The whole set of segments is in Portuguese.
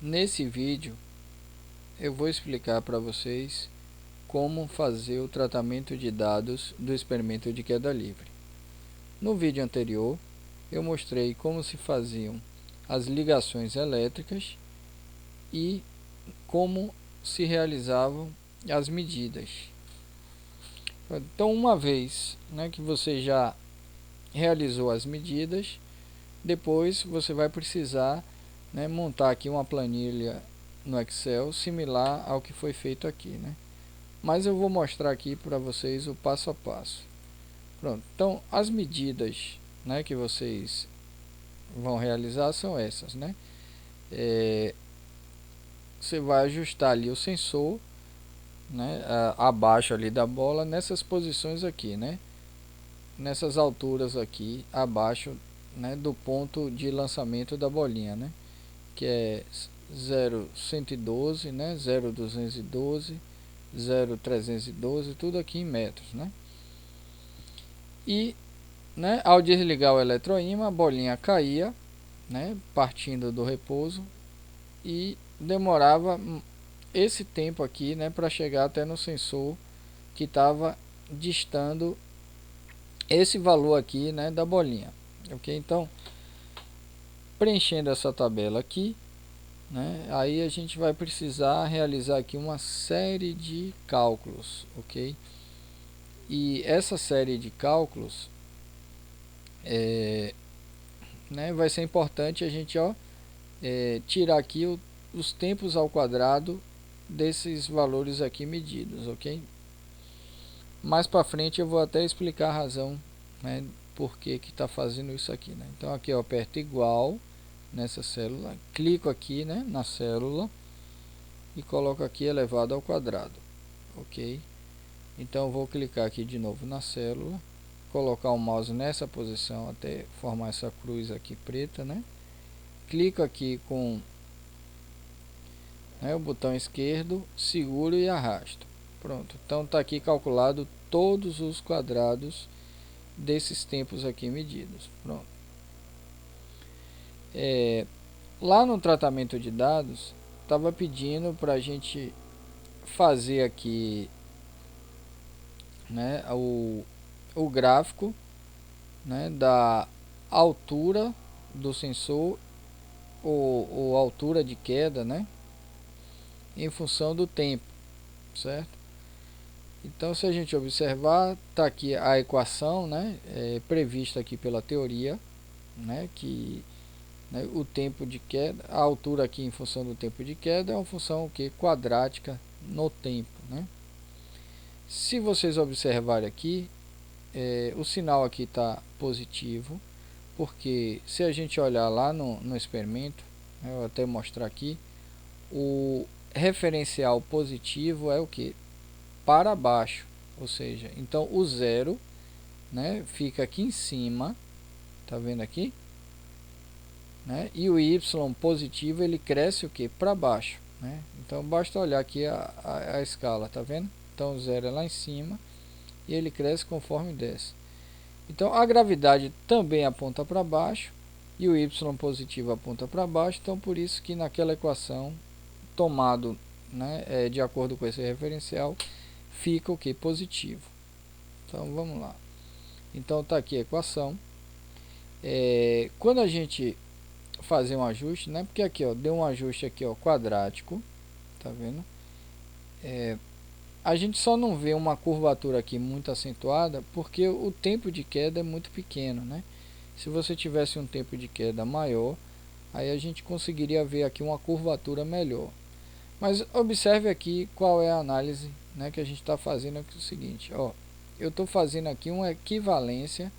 Nesse vídeo eu vou explicar para vocês como fazer o tratamento de dados do experimento de queda livre. No vídeo anterior eu mostrei como se faziam as ligações elétricas e como se realizavam as medidas. Então, uma vez que você já realizou as medidas, depois você vai precisar montar aqui uma planilha no Excel similar ao que foi feito aqui, mas eu vou mostrar aqui para vocês o passo a passo. Pronto, então as medidas que vocês vão realizar são essas, você vai ajustar ali o sensor, abaixo ali da bola, nessas posições aqui, nessas alturas aqui abaixo, do ponto de lançamento da bolinha, que é 0,112, 0,212, 0,312, tudo aqui em metros, E ao desligar o eletroímã, a bolinha caía, partindo do repouso, e demorava esse tempo aqui, para chegar até no sensor que estava distando esse valor aqui, da bolinha, ok? Então, preenchendo essa tabela aqui, aí a gente vai precisar realizar aqui uma série de cálculos, ok? E essa série de cálculos vai ser importante a gente tirar aqui os tempos ao quadrado desses valores aqui medidos, ok? Mais para frente eu vou até explicar a razão, por que está fazendo isso aqui, Então aqui eu aperto igual nessa célula, clico aqui, na célula e coloco aqui elevado ao quadrado, ok? Então eu vou clicar aqui de novo na célula, colocar o mouse nessa posição até formar essa cruz aqui preta, clico aqui com o botão esquerdo, seguro e arrasto. Pronto, então está aqui calculado todos os quadrados desses tempos aqui medidos. Pronto. Lá no tratamento de dados estava pedindo para a gente fazer aqui o gráfico da altura do sensor ou altura de queda, em função do tempo, certo? Então, se a gente observar, está aqui a equação, prevista aqui pela teoria, que o tempo de queda, a altura aqui em função do tempo de queda é uma função quadrática no tempo, Se vocês observarem aqui, o sinal aqui está positivo, porque se a gente olhar lá no experimento, eu vou até mostrar aqui, o referencial positivo é o que? Para baixo, ou seja, então o zero fica aqui em cima, tá vendo aqui? E o y positivo ele cresce o que? Para baixo, então basta olhar aqui a escala, tá vendo? Então o zero é lá em cima e ele cresce conforme desce. Então a gravidade também aponta para baixo e o y positivo aponta para baixo, então por isso que naquela equação tomado de acordo com esse referencial fica o que? Positivo. Então vamos lá. Então está aqui a equação. Quando a gente fazer um ajuste, porque aqui deu um ajuste aqui quadrático, tá vendo? A gente só não vê uma curvatura aqui muito acentuada porque o tempo de queda é muito pequeno, Se você tivesse um tempo de queda maior, aí a gente conseguiria ver aqui uma curvatura melhor. Mas observe aqui qual é a análise que a gente está fazendo aqui. É o seguinte, eu estou fazendo aqui uma equivalência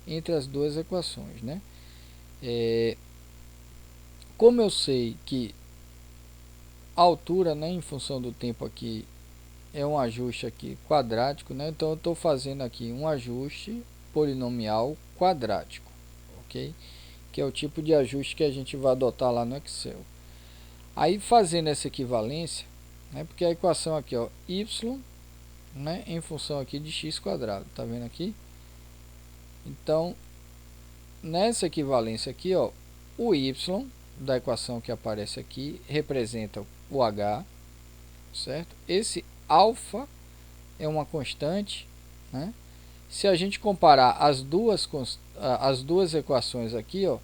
entre as duas equações, como eu sei que a altura em função do tempo aqui é um ajuste aqui quadrático, então eu estou fazendo aqui um ajuste polinomial quadrático, ok? Que é o tipo de ajuste que a gente vai adotar lá no Excel. Aí fazendo essa equivalência, porque a equação aqui, y, em função aqui de x quadrado, tá vendo aqui? Então, nessa equivalência aqui, o y da equação que aparece aqui representa o h, certo? Esse alfa é uma constante, né? Se a gente comparar as duas equações aqui, ó,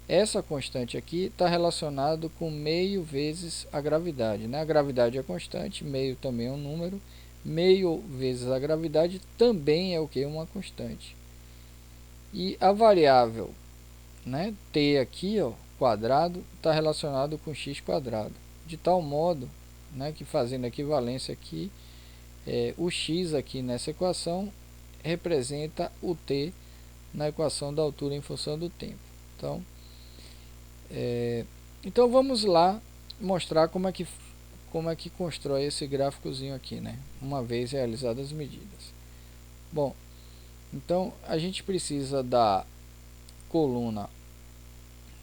essa constante aqui está relacionada com meio vezes a gravidade, né? A gravidade é constante, meio também é um número, meio vezes a gravidade também é o que? Uma constante. E a variável, né, t aqui, ó, quadrado, está relacionado com x quadrado, de tal modo, né, que fazendo equivalência aqui, o x aqui nessa equação representa o t na equação da altura em função do tempo. Então vamos lá mostrar como é que constrói esse gráficozinho aqui, né, uma vez realizadas as medidas. Bom, então a gente precisa da coluna,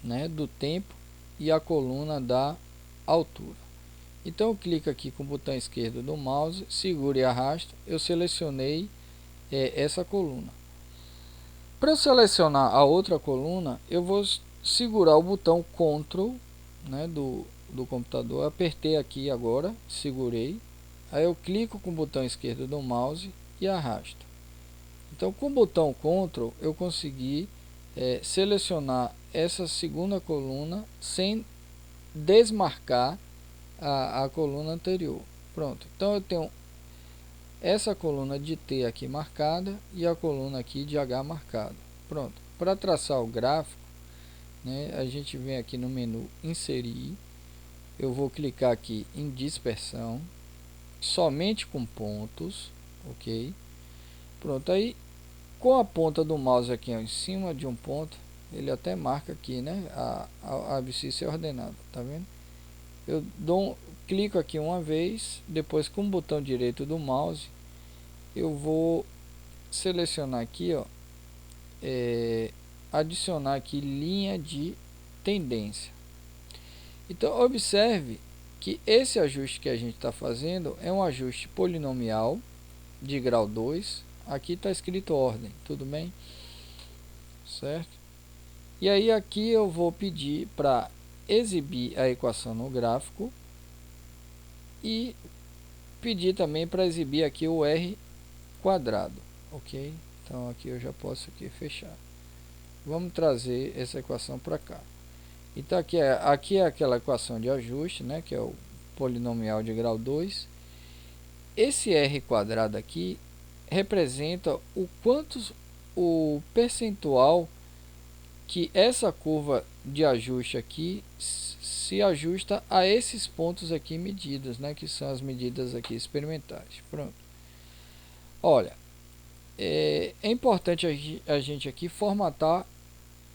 né, do tempo e a coluna da altura. Então eu clico aqui com o botão esquerdo do mouse, seguro e arrasto, eu selecionei essa coluna. Para eu selecionar a outra coluna, eu vou segurar o botão Ctrl, né, do computador, apertei aqui agora, segurei, aí eu clico com o botão esquerdo do mouse e arrasto. Então com o botão Ctrl eu consegui selecionar essa segunda coluna sem desmarcar a coluna anterior. Pronto, então eu tenho essa coluna de T aqui marcada e a coluna aqui de H marcada. Pronto, para traçar o gráfico, né, a gente vem aqui no menu inserir, eu vou clicar aqui em dispersão, somente com pontos, ok? Pronto, aí com a ponta do mouse aqui em cima de um ponto, ele até marca aqui, né, a abscissa ordenada, tá vendo? Eu clico aqui uma vez, depois com o botão direito do mouse, eu vou selecionar aqui, ó, adicionar aqui linha de tendência. Então observe que esse ajuste que a gente está fazendo é um ajuste polinomial de grau 2. Aqui está escrito ordem, tudo bem? Certo? E aí aqui eu vou pedir para exibir a equação no gráfico e pedir também para exibir aqui o r quadrado, ok? Então aqui eu já posso aqui fechar. Vamos trazer essa equação para cá. Então aqui é aquela equação de ajuste, né, que é o polinomial de grau 2. Esse r quadrado aqui representa o percentual que essa curva de ajuste aqui se ajusta a esses pontos aqui medidos, né, que são as medidas aqui experimentais. Pronto. Olha, é importante a gente aqui formatar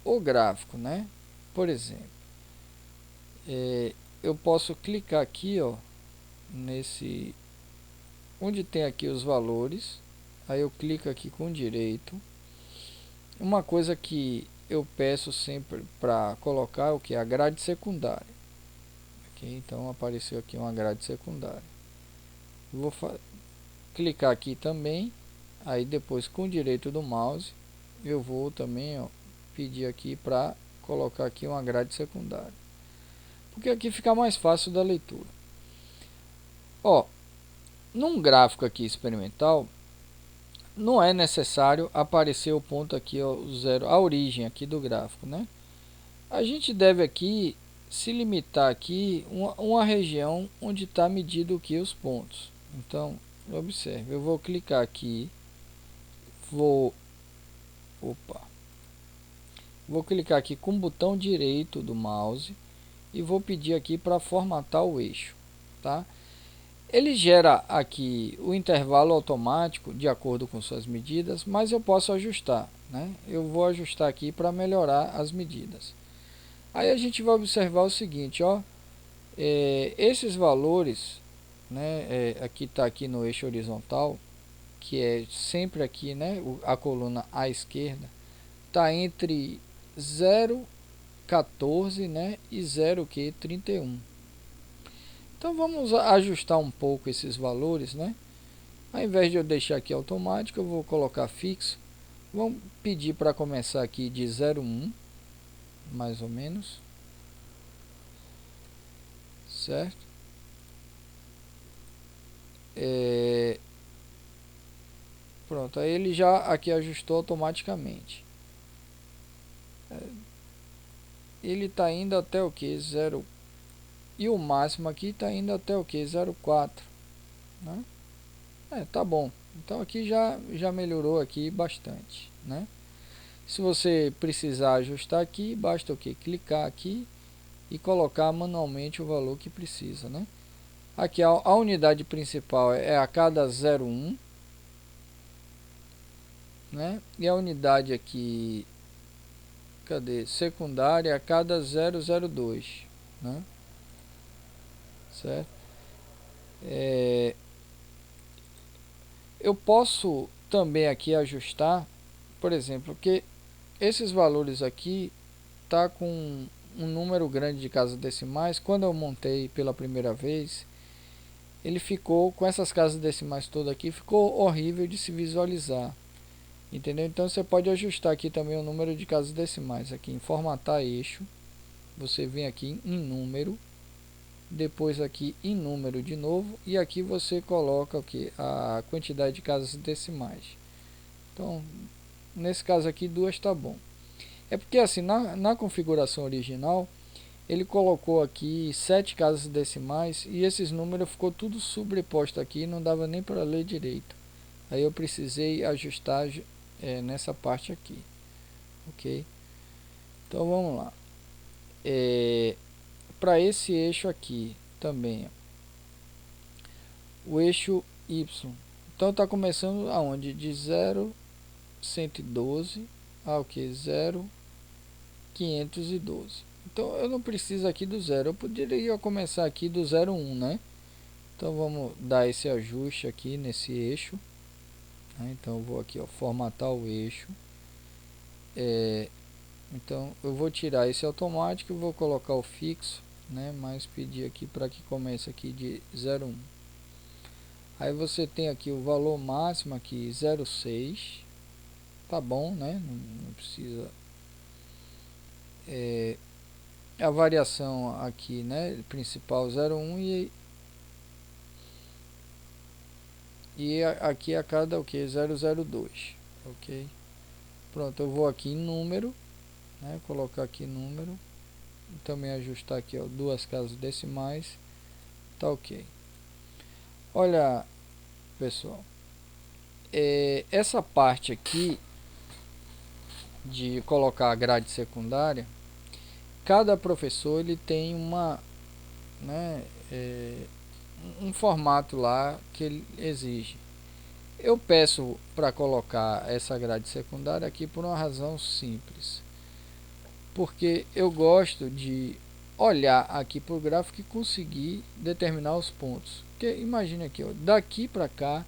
o gráfico, né? Por exemplo, eu posso clicar aqui, ó, nesse onde tem aqui os valores, aí eu clico aqui com direito. Uma coisa que eu peço sempre para colocar o que é a grade secundária, ok? Então apareceu aqui uma grade secundária. Vou clicar aqui também, aí depois com direito do mouse eu vou também, ó, pedir aqui para colocar aqui uma grade secundária, porque aqui fica mais fácil da leitura. Ó, num gráfico aqui experimental não é necessário aparecer o ponto aqui, ó, zero, a origem aqui do gráfico, né? A gente deve aqui se limitar aqui uma região onde está medido aqui os pontos. Então observe, eu vou clicar aqui, vou clicar aqui com o botão direito do mouse e vou pedir aqui para formatar o eixo, tá? Ele gera aqui o intervalo automático de acordo com suas medidas, mas eu posso ajustar, né? Eu vou ajustar aqui para melhorar as medidas. Aí a gente vai observar o seguinte, ó, esses valores, né, aqui está aqui no eixo horizontal, que é sempre aqui, né, a coluna à esquerda, está entre 0,14, né, e 0,31. Então vamos ajustar um pouco esses valores, né? Ao invés de eu deixar aqui automático, eu vou colocar fixo. Vamos pedir para começar aqui de 0,1, mais ou menos. certo? Pronto, aí ele já aqui ajustou automaticamente. Ele está indo até o que? 0. E o máximo aqui está indo até o que? 0,4, né? Tá bom. Então aqui já melhorou aqui bastante, né? Se você precisar ajustar aqui, basta o que? Clicar aqui e colocar manualmente o valor que precisa, né? Aqui a unidade principal é a cada 0,1, né? E a unidade aqui, cadê? Secundária a cada 0,02, né? Certo? Eu posso também aqui ajustar, por exemplo, que esses valores aqui tá com um número grande de casas decimais. Quando eu montei pela primeira vez, ele ficou com essas casas decimais todas aqui, ficou horrível de se visualizar, entendeu? Então você pode ajustar aqui também o número de casas decimais aqui em formatar eixo. Você vem aqui em número, depois aqui em número de novo, e aqui você coloca o que? A quantidade de casas decimais. Então nesse caso aqui 2 está bom. É porque assim na configuração original ele colocou aqui 7 casas decimais e esses números ficou tudo sobreposto aqui, não dava nem para ler direito. Aí eu precisei ajustar nessa parte aqui, ok? Então vamos lá. Para esse eixo aqui também, o eixo Y. Então está começando aonde? De 0,112 ao que? 0,512. Então eu não preciso aqui do 0, eu poderia começar aqui do 0,1, né? Então vamos dar esse ajuste aqui nesse eixo, né? Então eu vou aqui, ó, formatar o eixo. Então eu vou tirar esse automático e vou colocar o fixo, né? Mas pedir aqui para que comece aqui de 0,1. Aí você tem aqui o valor máximo aqui 0,6, tá bom, né? Não precisa. A variação aqui, né? Principal 0,1 e aqui a cada o que? 0,02, ok? Pronto, eu vou aqui em número, né? Colocar aqui número, também ajustar aqui, ó, 2 casas decimais, tá ok. Olha, pessoal, essa parte aqui de colocar a grade secundária, cada professor ele tem uma, né, um formato lá que ele exige. Eu peço para colocar essa grade secundária aqui por uma razão simples, porque eu gosto de olhar aqui para o gráfico e conseguir determinar os pontos. Porque imagine aqui, ó, daqui para cá,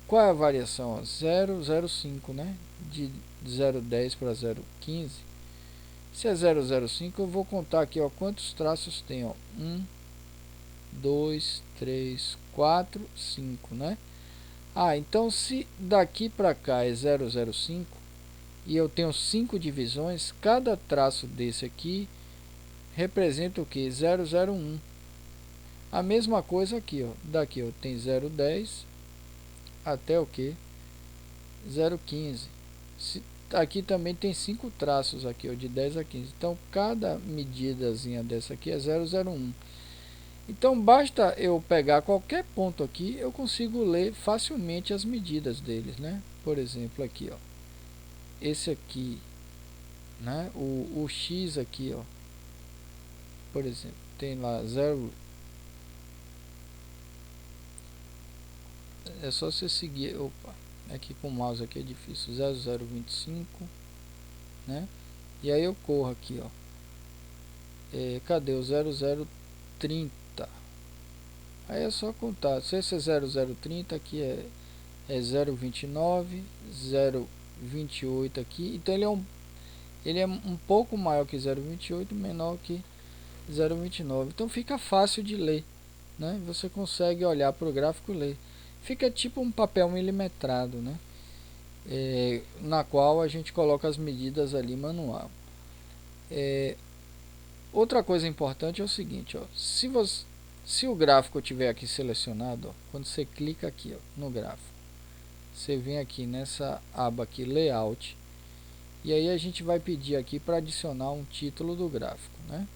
qual é a variação? 0,05, né? De 0,10 para 0,15. Se é 0,05, eu vou contar aqui, ó, quantos traços tem, ó. 1, 2, 3, 4, 5, né? Então se daqui para cá é 0,05 e eu tenho 5 divisões, cada traço desse aqui representa o que? 0,01. A mesma coisa aqui, ó. Daqui eu tenho 0,10 até o que? 0,15. Aqui também tem 5 traços aqui, ó, de 10 a 15. Então cada medidazinha dessa aqui é 0,01. Então basta eu pegar qualquer ponto aqui, eu consigo ler facilmente as medidas deles, né? Por exemplo, aqui, ó, esse aqui, né? O X aqui, ó, por exemplo, tem lá 0. É só você seguir, opa, aqui com o mouse aqui é difícil, 0,025, né? E aí eu corro aqui, ó, cadê o 0,030? Aí é só contar. Se esse é 0,030, aqui é 0,29, 0,28 aqui. Então ele é um pouco maior que 0,28, menor que 0,29. Então fica fácil de ler, né? Você consegue olhar para o gráfico e ler. Fica tipo um papel milimetrado, né? Na qual a gente coloca as medidas ali manual. Outra coisa importante é o seguinte, ó, se o gráfico tiver aqui selecionado, ó, quando você clica aqui, ó, no gráfico, você vem aqui nessa aba aqui, Layout, e aí a gente vai pedir aqui para adicionar um título do gráfico, né?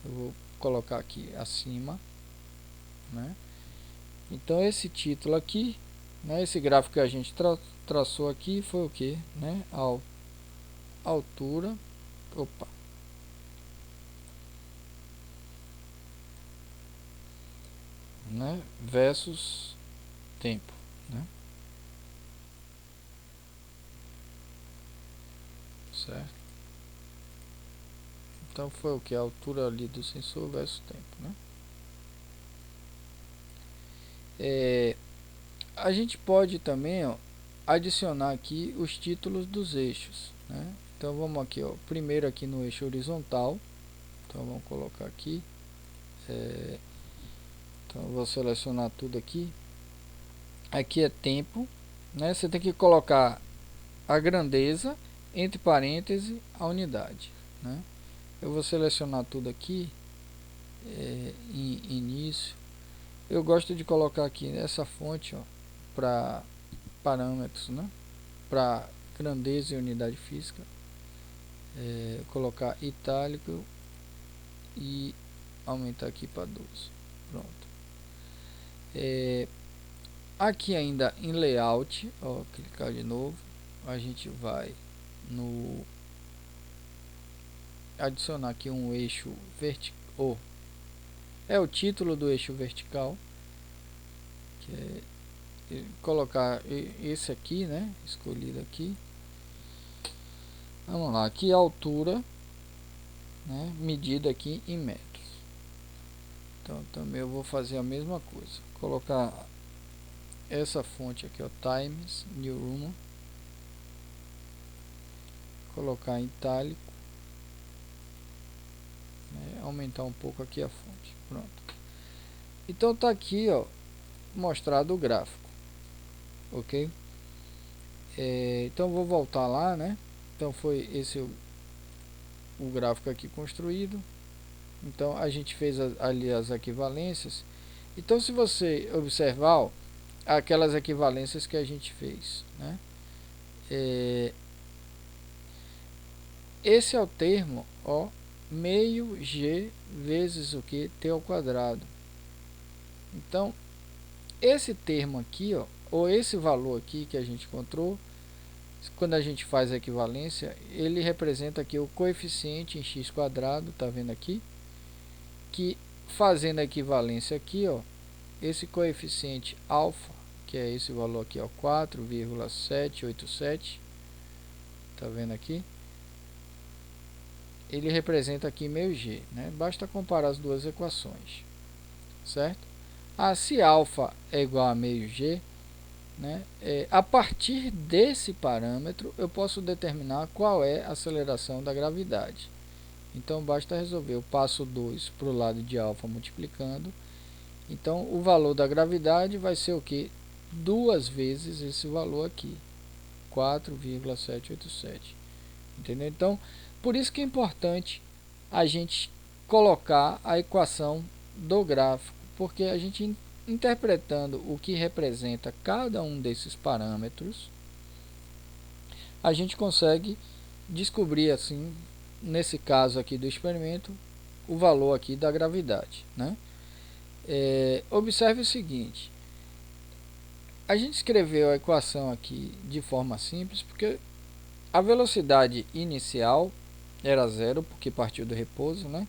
Eu vou colocar aqui acima, né? Então esse título aqui, né, esse gráfico que a gente traçou aqui foi o que, né? A altura, opa, né, versus tempo, né? Certo? Então foi o que? A altura ali do sensor versus tempo, né? A gente pode também, ó, adicionar aqui os títulos dos eixos, né? Então vamos aqui, ó, primeiro aqui no eixo horizontal, então vamos colocar aqui, então eu vou selecionar tudo aqui. Aqui é tempo, né? Você tem que colocar a grandeza, entre parênteses, a unidade, né? Eu vou selecionar tudo aqui, em início. Eu gosto de colocar aqui essa fonte, ó, para parâmetros, né? Para grandeza e unidade física, colocar itálico e aumentar aqui para 12. Pronto. Aqui ainda em layout, ó, clicar de novo, a gente vai no adicionar aqui um eixo vertical, é o título do eixo vertical, que é colocar esse aqui, né, escolhido aqui. Vamos lá, aqui a altura, né, medida aqui em metros. Então também eu vou fazer a mesma coisa, colocar essa fonte aqui, ó, Times New Roman, colocar em itálico, né, aumentar um pouco aqui a fonte. Pronto. Então tá aqui, ó, mostrado o gráfico, ok? Então vou voltar lá, né? Então foi esse o gráfico aqui construído. Então a gente fez ali as equivalências. Então se você observar, ó, aquelas equivalências que a gente fez, né? Esse é o termo, ó, meio g vezes o que? T ao quadrado. Então esse termo aqui, ó, ou esse valor aqui que a gente encontrou, quando a gente faz a equivalência, ele representa aqui o coeficiente em x quadrado, tá vendo aqui? Que fazendo a equivalência aqui, ó, esse coeficiente alfa, que é esse valor aqui, ó, 4,787, tá vendo aqui? Ele representa aqui meio g, né? Basta comparar as duas equações, certo? Se alfa é igual a meio g, né, a partir desse parâmetro eu posso determinar qual é a aceleração da gravidade. Então basta resolver o passo 2 para o lado de alfa multiplicando. Então o valor da gravidade vai ser o que? 2 vezes esse valor aqui, 4,787. Entendeu? Então por isso que é importante a gente colocar a equação do gráfico, porque a gente interpretando o que representa cada um desses parâmetros, a gente consegue descobrir, assim, nesse caso aqui do experimento, o valor aqui da gravidade, né? Observe o seguinte, a gente escreveu a equação aqui de forma simples, porque a velocidade inicial era zero, porque partiu do repouso, né?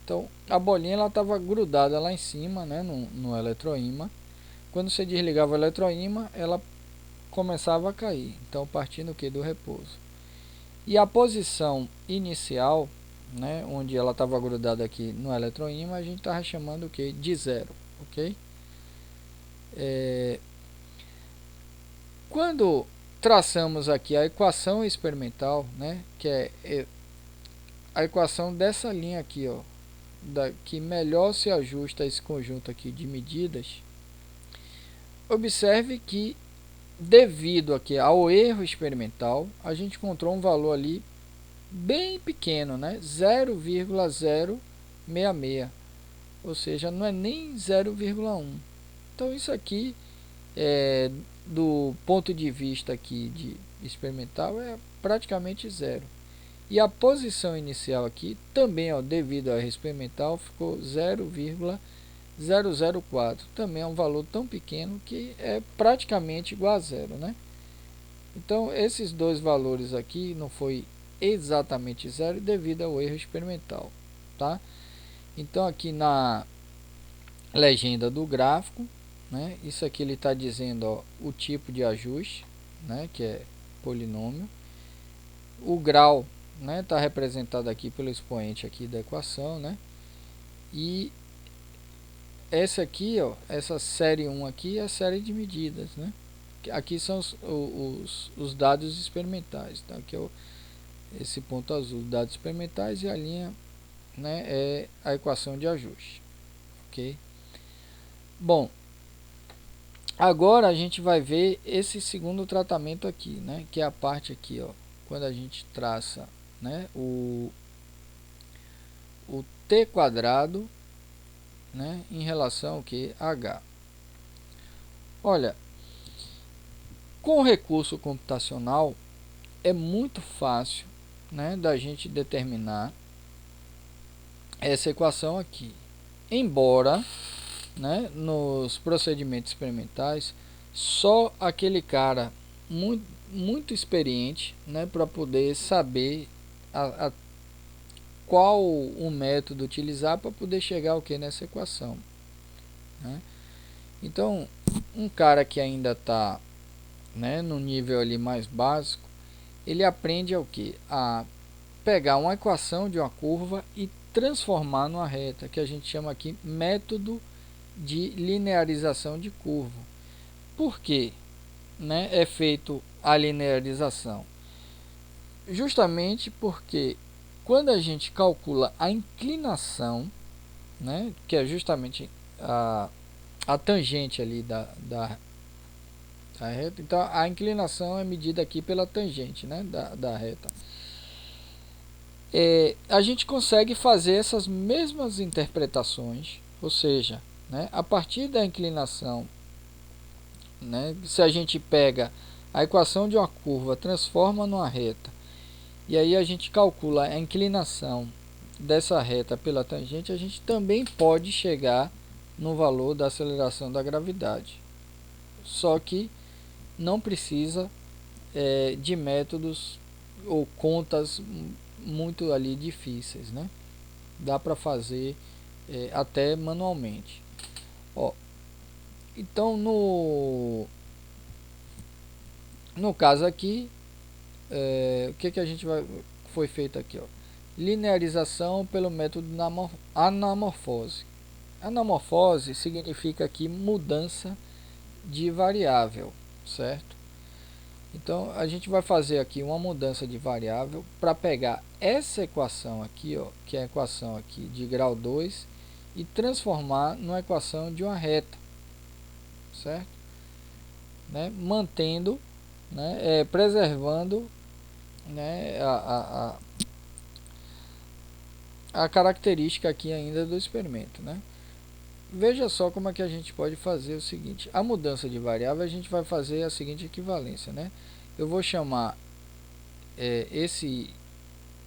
Então a bolinha ela estava grudada lá em cima, né, no eletroímã. Quando você desligava o eletroímã, ela começava a cair. Então partindo o que? Do repouso. E a posição inicial, né, onde ela estava grudada aqui no eletroímã, a gente estava chamando o que? De zero, ok? Quando traçamos aqui a equação experimental, né, que é a equação dessa linha aqui, ó, que melhor se ajusta a esse conjunto aqui de medidas, observe que devido aqui ao erro experimental, a gente encontrou um valor ali bem pequeno, né? 0,0 66, ou seja, não é nem 0,1. Então isso aqui, do ponto de vista aqui de experimental, é praticamente zero. E a posição inicial aqui também, ó, devido à experimental, ficou 0,004. Também é um valor tão pequeno que é praticamente igual a zero, né? Então esses dois valores aqui não foi exatamente zero devido ao erro experimental, tá? Então aqui na legenda do gráfico, né, isso aqui ele está dizendo, ó, o tipo de ajuste, né, que é polinômio. O grau, né, está representado aqui pelo expoente aqui da equação, né? E essa aqui, ó, essa série 1 aqui é a série de medidas, né? Aqui são os dados experimentais, tá? Aqui é esse ponto azul, dados experimentais, e a linha, né, é a equação de ajuste, ok? Bom, agora a gente vai ver esse segundo tratamento aqui, né, que é a parte aqui, ó, quando a gente traça, né, o t quadrado, né, em relação ao que h. Olha, com o recurso computacional é muito fácil, né, da gente determinar essa equação aqui, embora, né, nos procedimentos experimentais só aquele cara muito experiente, né, para poder saber qual o método utilizar para poder chegar ao que nessa equação, né? Então um cara que ainda está, né, no nível ali mais básico, ele aprende ao que? A pegar uma equação de uma curva e transformar numa reta, que a gente chama aqui método de linearização de curva. Por que, né, é feito a linearização? Justamente porque quando a gente calcula a inclinação, né, que é justamente a tangente ali da reta, então a inclinação é medida aqui pela tangente, né, da reta. A gente consegue fazer essas mesmas interpretações, ou seja, né, a partir da inclinação, né, se a gente pega a equação de uma curva, transforma numa reta, e aí a gente calcula a inclinação dessa reta pela tangente, a gente também pode chegar no valor da aceleração da gravidade. Só que não precisa de métodos ou contas muito ali difíceis, né? Dá para fazer até manualmente. Ó, então no caso aqui, o que a gente foi feito aqui, ó? Linearização pelo método anamorfose. Anamorfose significa aqui mudança de variável, certo? Então a gente vai fazer aqui uma mudança de variável para pegar essa equação aqui, ó, que é a equação aqui de grau 2, e transformar numa equação de uma reta, certo? Né? Mantendo, né, preservando, né, a característica aqui ainda do experimento, né? Veja só como é que a gente pode fazer o seguinte: a mudança de variável a gente vai fazer a seguinte equivalência, né? Eu vou chamar esse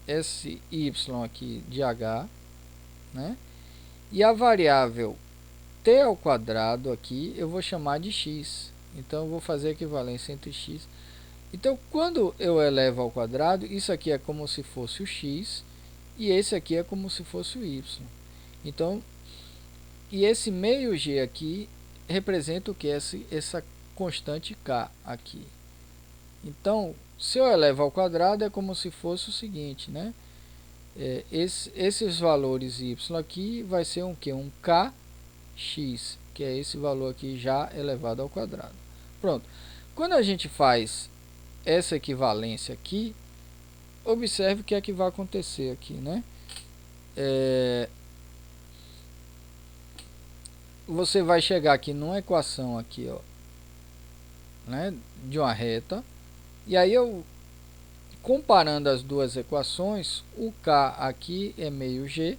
y aqui de h, né? E a variável t ao quadrado aqui eu vou chamar de x. Então eu vou fazer a equivalência entre x. Então quando eu elevo ao quadrado, isso aqui é como se fosse o x e esse aqui é como se fosse o y. Então, e esse meio g aqui representa o que? Essa constante k aqui. Então, se eu elevo ao quadrado, é como se fosse o seguinte, né? Esses valores y aqui vai ser um que? Um kx, que é esse valor aqui já elevado ao quadrado. Pronto. Quando a gente faz essa equivalência aqui, observe o que é que vai acontecer aqui, né? Você vai chegar aqui numa equação aqui, ó, né, de uma reta, e aí eu comparando as duas equações, o k aqui é meio g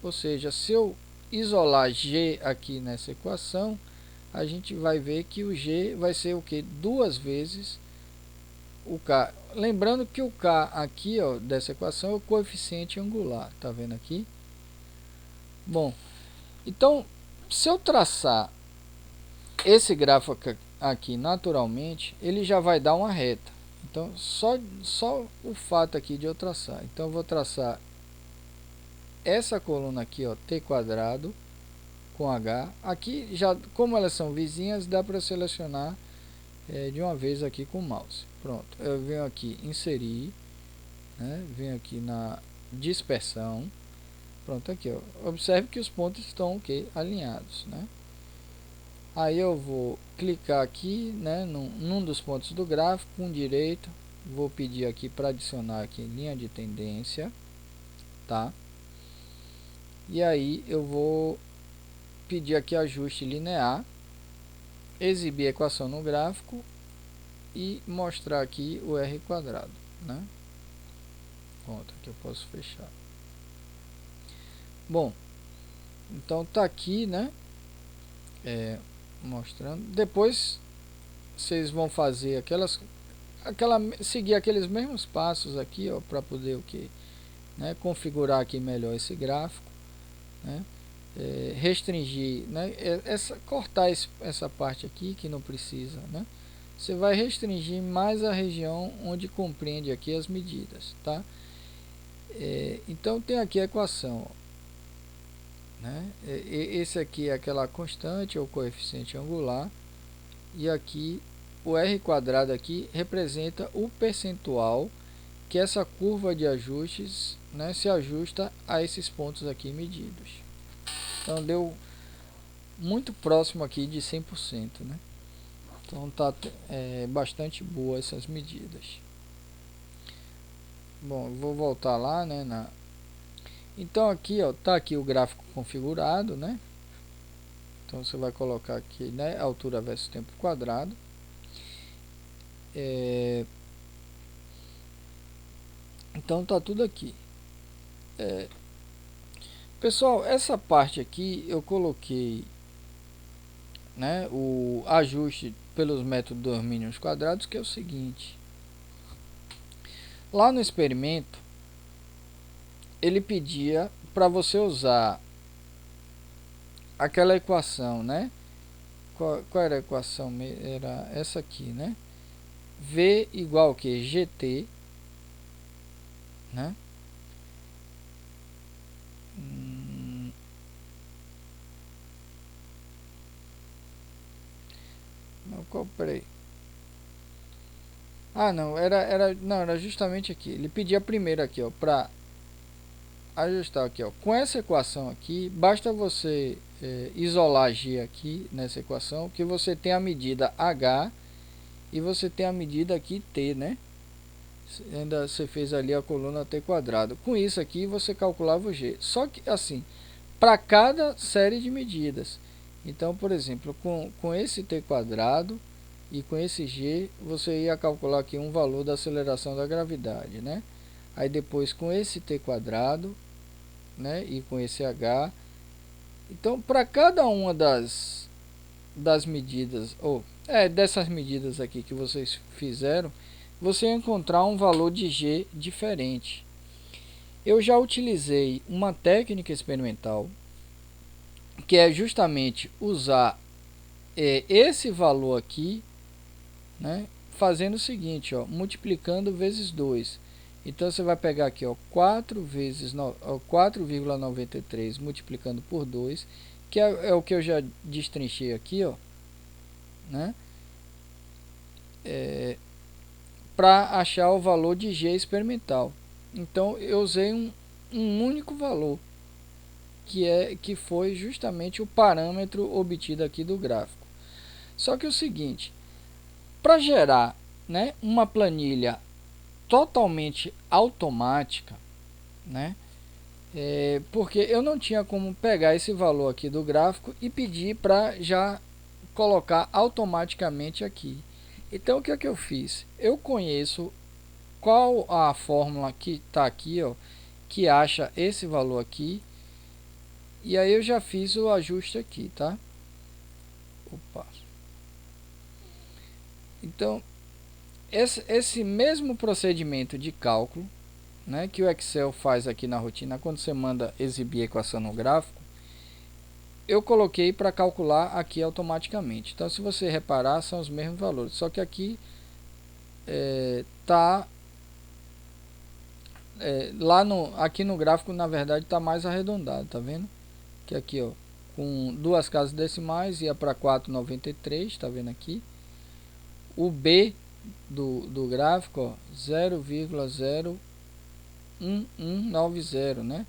Ou seja, se eu isolar G aqui nessa equação, a gente vai ver que o G vai ser o que? Duas vezes o K. Lembrando que o K aqui, ó, dessa equação é o coeficiente angular. Tá vendo aqui? Bom, então, se eu traçar esse gráfico aqui naturalmente, ele já vai dar uma reta. Então, só o fato aqui de eu traçar. Então, eu vou traçar essa coluna aqui, ó, t quadrado com h. Aqui, já como elas são vizinhas, dá para selecionar de uma vez aqui com o mouse. Pronto, eu venho aqui inserir, né? Venho aqui na dispersão. Pronto, aqui, ó. Observe que os pontos estão alinhados, né? Aí eu vou clicar aqui, né, num dos pontos do gráfico com direito, vou pedir aqui para adicionar aqui linha de tendência, tá? E aí eu vou pedir aqui ajuste linear, exibir a equação no gráfico e mostrar aqui o r quadrado, né? Pronto, aqui eu posso fechar. Bom, então tá aqui, né? Mostrando. Depois vocês vão fazer seguir aqueles mesmos passos aqui, ó, para poder né, configurar aqui melhor esse gráfico, né? Restringir, né, cortar essa parte aqui que não precisa, né? Você vai restringir mais a região onde compreende aqui as medidas, tá? Então tem aqui a equação, ó, né? Esse aqui é aquela constante ou coeficiente angular, e aqui o r quadrado aqui representa o percentual que essa curva de ajustes, né, se ajusta a esses pontos aqui medidos. Então deu muito próximo aqui de 100%, né? Então tá bastante boa essas medidas. Bom, vou voltar lá, né, então aqui, ó, tá aqui o gráfico configurado, né? Então você vai colocar aqui, né, altura versus tempo quadrado. Então tá tudo aqui. Pessoal, essa parte aqui eu coloquei, né, o ajuste pelos métodos dos mínimos quadrados, que é o seguinte. Lá no experimento, ele pedia para você usar aquela equação, né? Qual era a equação? Era essa aqui, né? V igual que GT, né? Não, peraí. Ah, não, era justamente aqui. Ele pedia primeiro aqui, ó, para ajustar aqui, ó. Com essa equação aqui, basta você isolar G aqui nessa equação, que você tem a medida H e você tem a medida aqui T, né? Ainda você fez ali a coluna T quadrado. Com isso aqui você calculava o G. Só que assim, para cada série de medidas. Então, por exemplo, com esse T quadrado e com esse G, você ia calcular aqui um valor da aceleração da gravidade, né? Aí depois com esse T quadrado, né, e com esse H. Então, para cada uma das medidas, dessas medidas aqui que vocês fizeram, você ia encontrar um valor de G diferente. Eu já utilizei uma técnica experimental, que é justamente usar esse valor aqui, né, fazendo o seguinte, ó, multiplicando vezes 2. Então você vai pegar aqui, ó, 4,93 multiplicando por 2, que é o que eu já destrinchei aqui, ó, né? Para achar o valor de G experimental. Então eu usei um único valor, que foi justamente o parâmetro obtido aqui do gráfico. Só que é o seguinte, para gerar, né, uma planilha totalmente automática, né, porque eu não tinha como pegar esse valor aqui do gráfico e pedir para já colocar automaticamente aqui. Então o que é que eu fiz? Eu conheço qual a fórmula que está aqui, ó, que acha esse valor aqui, E aí eu já fiz o ajuste aqui, tá? Opa. Então, esse mesmo procedimento de cálculo, né, que o Excel faz aqui na rotina, quando você manda exibir a equação no gráfico, eu coloquei para calcular aqui automaticamente. Então, se você reparar, são os mesmos valores, só que aqui aqui no gráfico, na verdade, está mais arredondado, tá vendo? Que aqui, ó, com duas casas decimais, ia para 4,93, tá vendo aqui? O B do gráfico, ó, 0,01190, né?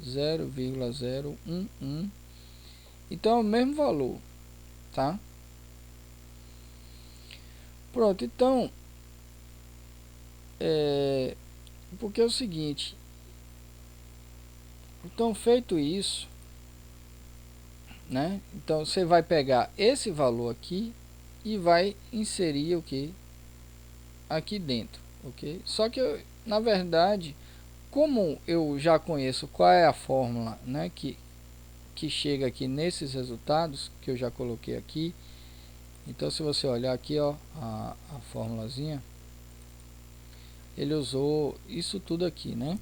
0,011. Então é o mesmo valor, tá? Pronto, então porque é o seguinte, então feito isso, né? Então você vai pegar esse valor aqui e vai inserir o que aqui dentro, ok? Só que na verdade, como eu já conheço qual é a fórmula, né, que chega aqui nesses resultados que eu já coloquei aqui, então se você olhar aqui, ó, a formulazinha, ele usou isso tudo aqui, né?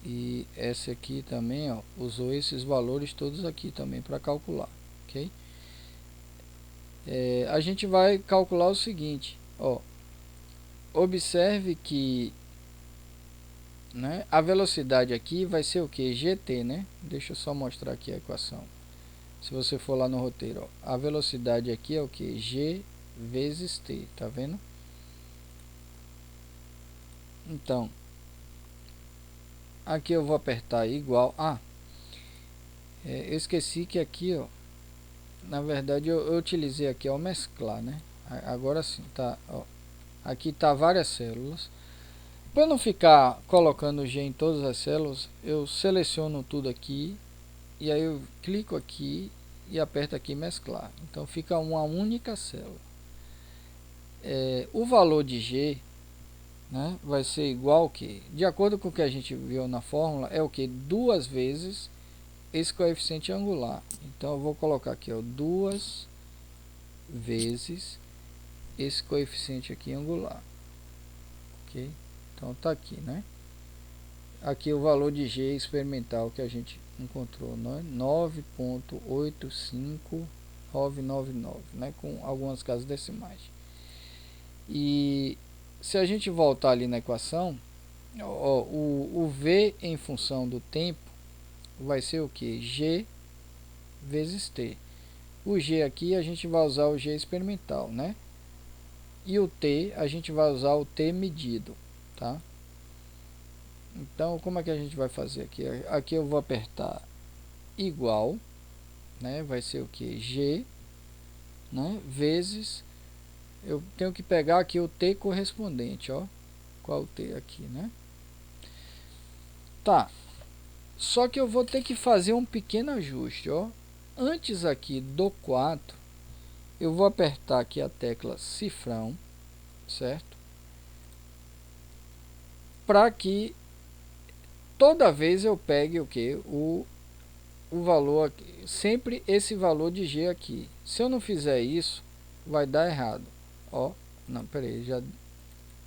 E essa aqui também, ó, usou esses valores todos aqui também para calcular, ok? A gente vai calcular o seguinte, ó, observe que, né, a velocidade aqui vai ser o que? GT, né? Deixa eu só mostrar aqui a equação. Se você for lá no roteiro, ó, a velocidade aqui é o que? G vezes T, tá vendo? Então, aqui eu vou apertar igual. Eu esqueci que aqui, ó, na verdade eu utilizei aqui ao mesclar, né? Agora sim, tá, ó, aqui tá várias células. Para não ficar colocando G em todas as células, eu seleciono tudo aqui e aí eu clico aqui e aperto aqui mesclar. Então fica uma única célula. O valor de G, né, vai ser igual ao que, de acordo com o que a gente viu na fórmula, é o que? Duas vezes esse coeficiente angular. Então eu vou colocar aqui, ó, duas vezes esse coeficiente aqui angular, ok? Então tá aqui, né? Aqui o valor de G experimental que a gente encontrou, né? 9,85999, né? Com algumas casas decimais. E se a gente voltar ali na equação, ó, o V em função do tempo vai ser o que? G vezes T. O G aqui a gente vai usar o G experimental, né? E o T a gente vai usar o T medido, tá? Então como é que a gente vai fazer aqui? Aqui eu vou apertar igual, né? Vai ser o que? G, né? Vezes, eu tenho que pegar aqui o T correspondente, ó. Qual o T aqui, né? Tá. Só que eu vou ter que fazer um pequeno ajuste, ó. Antes aqui do 4, eu vou apertar aqui a tecla cifrão, certo? Para que toda vez eu pegue o que? O valor aqui, sempre esse valor de G aqui. Se eu não fizer isso, vai dar errado. Ó, não, peraí, já,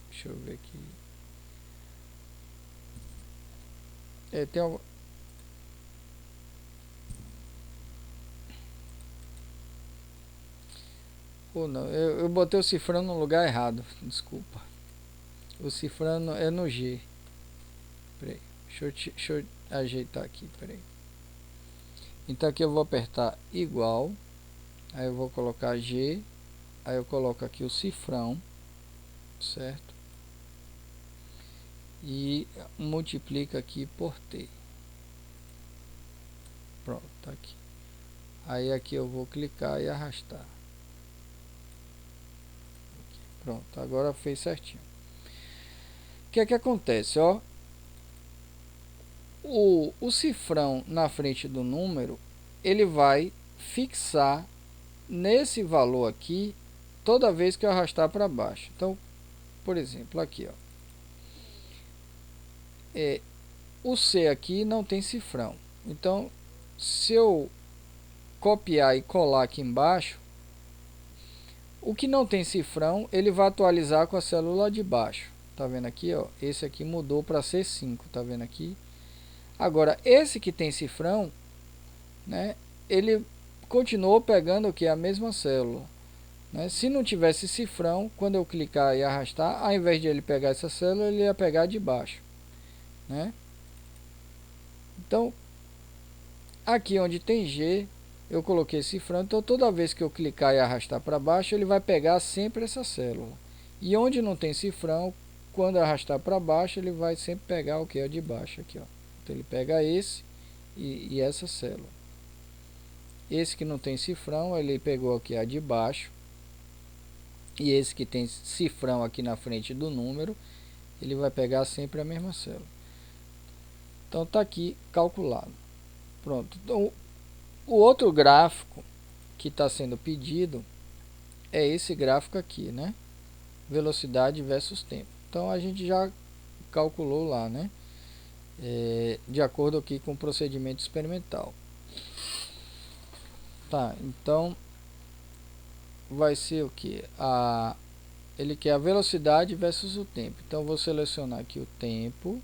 deixa eu ver aqui. Tem algo. Ou não, eu botei o cifrão no lugar errado, desculpa. O cifrão é no G. Peraí, deixa eu ajeitar aqui, peraí. Então aqui eu vou apertar igual, aí eu vou colocar G, aí eu coloco aqui o cifrão, certo? E multiplica aqui por T. Pronto, tá aqui. Aí aqui eu vou clicar e arrastar. Aqui, pronto, agora fez certinho. O que é que acontece, ó? O cifrão na frente do número, ele vai fixar nesse valor aqui toda vez que eu arrastar para baixo. Então, por exemplo, aqui, ó, o C aqui não tem cifrão. Então, se eu copiar e colar aqui embaixo, o que não tem cifrão, ele vai atualizar com a célula de baixo. Tá vendo aqui, ó? Esse aqui mudou para C5, tá vendo aqui? Agora, esse que tem cifrão, né? Ele continuou pegando o que? A mesma célula. Né? Se não tivesse cifrão, quando eu clicar e arrastar, ao invés de ele pegar essa célula, ele ia pegar de baixo. Né? Então, aqui onde tem G, eu coloquei cifrão. Então, toda vez que eu clicar e arrastar para baixo, ele vai pegar sempre essa célula. E onde não tem cifrão, quando arrastar para baixo, ele vai sempre pegar o que é de baixo aqui, ó. Então, ele pega esse e essa célula. Esse que não tem cifrão, ele pegou aqui a de baixo. E esse que tem cifrão aqui na frente do número, ele vai pegar sempre a mesma célula. Então tá aqui calculado. Pronto. Então, o outro gráfico que está sendo pedido é esse gráfico aqui, né? Velocidade versus tempo. Então a gente já calculou lá, né? De acordo aqui com o procedimento experimental. Tá, então vai ser o que? Ele quer a velocidade versus o tempo. Então vou selecionar aqui o tempo,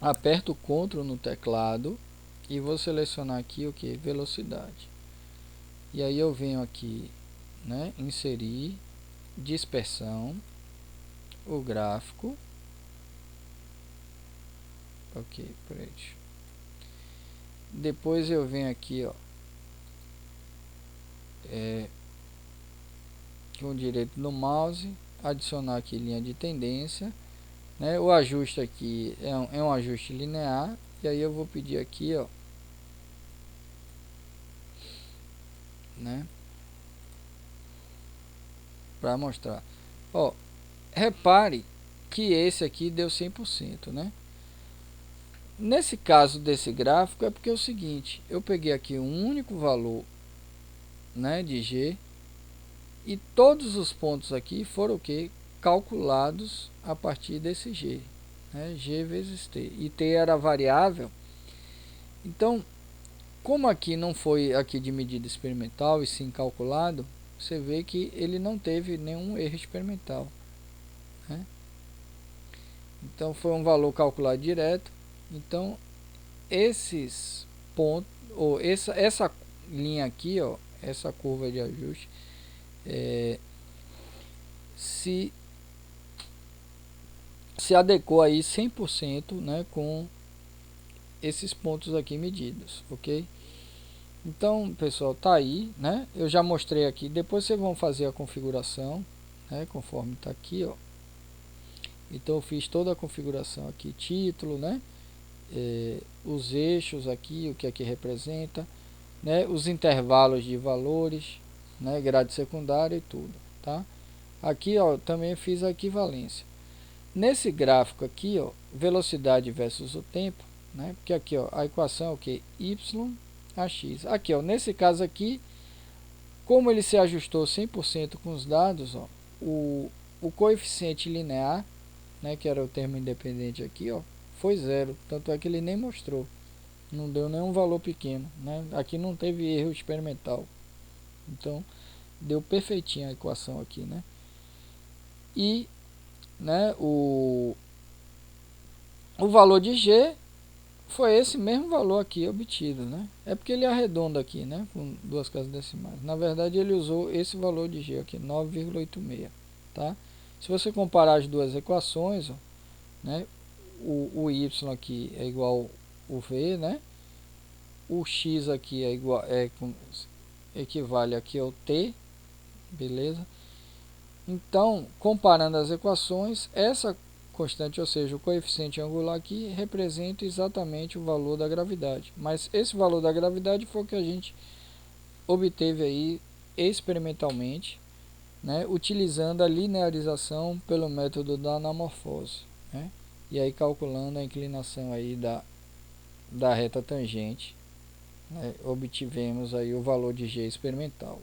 aperto o Ctrl no teclado e vou selecionar aqui o que? Velocidade. E aí eu venho aqui, né, inserir dispersão, o gráfico. Ok, preto. Depois eu venho aqui, ó, com o direito no mouse, adicionar aqui linha de tendência, né? O ajuste aqui é um ajuste linear, e aí eu vou pedir aqui, ó, né, para mostrar. Ó, repare que esse aqui deu 100%, né? Nesse caso desse gráfico é porque é o seguinte, eu peguei aqui um único valor, né, de G, e todos os pontos aqui foram o que? Calculados a partir desse G, né? G vezes T, e T era variável. Então, como aqui não foi aqui de medida experimental e sim calculado, você vê que ele não teve nenhum erro experimental, né? Então foi um valor calculado direto. Então esses pontos, ou essa linha aqui, ó, essa curva de ajuste, se adequou aí 100%, né, com esses pontos aqui medidos, ok? Então, pessoal, tá aí, né? Eu já mostrei aqui. Depois vocês vão fazer a configuração, né, conforme está aqui, ó. Então eu fiz toda a configuração aqui, título, né? Os eixos aqui, o que aqui representa, né? Os intervalos de valores, né? Grade secundária e tudo, tá? Aqui, ó, também fiz a equivalência. Nesse gráfico aqui, ó, velocidade versus o tempo, né? Porque aqui, ó, a equação é o que? Y a x. Aqui, ó, nesse caso aqui, como ele se ajustou 100% com os dados, ó, o coeficiente linear, né, que era o termo independente aqui, ó, foi zero. Tanto é que ele nem mostrou. Não deu nenhum valor pequeno, né? Aqui não teve erro experimental. Então, deu perfeitinho a equação aqui, né? E, né, o valor de G foi esse mesmo valor aqui obtido, né? É porque ele arredonda aqui, né, com duas casas decimais. Na verdade, ele usou esse valor de G aqui, 9,86, tá? Se você comparar as duas equações, ó, né, o y aqui é igual o v, né? O x aqui é igual, equivale aqui ao t, beleza? Então, comparando as equações, essa constante, ou seja, o coeficiente angular aqui, representa exatamente o valor da gravidade. Mas esse valor da gravidade foi o que a gente obteve aí experimentalmente, né, utilizando a linearização pelo método da anamorfose, né? E aí calculando a inclinação aí da reta tangente, né, obtivemos aí o valor de G experimental.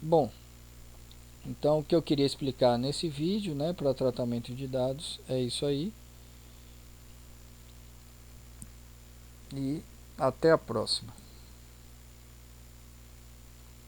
Bom, Então, o que eu queria explicar nesse vídeo, né, para tratamento de dados, é isso aí. E até a próxima.